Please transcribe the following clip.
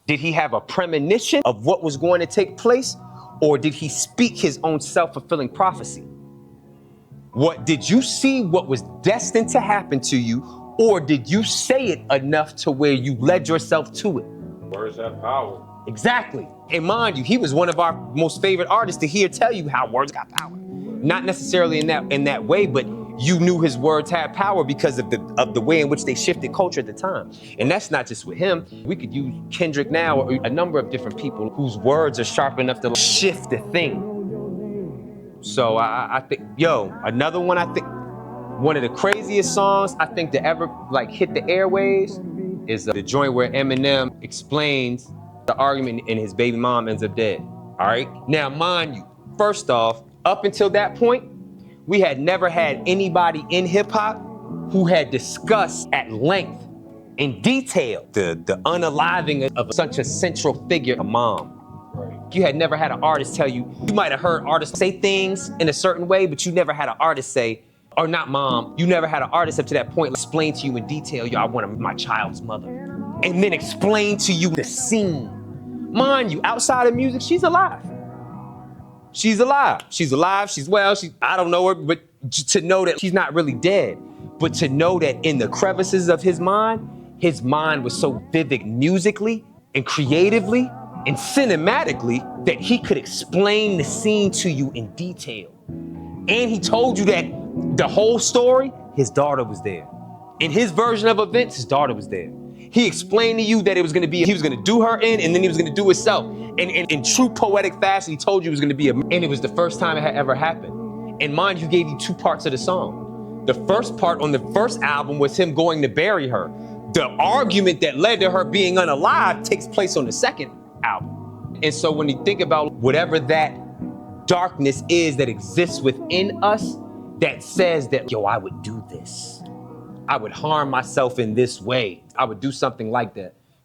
Did he have a premonition of what was going to take place? Or did he speak his own self-fulfilling prophecy? What did you see what was destined to happen to you, or did you say it enough to where you led yourself to it? Words have power. Exactly. And mind you, he was one of our most favorite artists to hear tell you how words got power. Not necessarily in that way, but you knew his words had power because of the way in which they shifted culture at the time. And that's not just with him. We could use Kendrick now, or a number of different people whose words are sharp enough to shift the thing. So I think, another one, I think, one of the craziest songs I think to ever hit the airwaves is the joint where Eminem explains the argument and his baby mom ends up dead, all right? Now, mind you, first off, up until that point, we had never had anybody in hip hop who had discussed at length, in detail, the unaliving of such a central figure, a mom. You had never had an artist tell you, you might have heard artists say things in a certain way, but you never had an artist say, or not mom, you never had an artist up to that point explain to you in detail, I want my child's mother. And then explain to you the scene. Mind you, outside of music, she's alive. She's alive. She's alive, she's well, I don't know her, but to know that she's not really dead, but to know that in the crevices of his mind was so vivid musically and creatively and cinematically that he could explain the scene to you in detail. And he told you that the whole story, his daughter was there. In his version of events, his daughter was there. He explained to you that he was gonna do her in, and then he was gonna do himself. And in true poetic fashion, he told you it was gonna be and it was the first time it had ever happened. And mind you, gave you two parts of the song. The first part on the first album was him going to bury her. The argument that led to her being unalive takes place on the second album. And so when you think about whatever that darkness is that exists within us, that says that, I would do this. I would harm myself in this way. I would do something like that.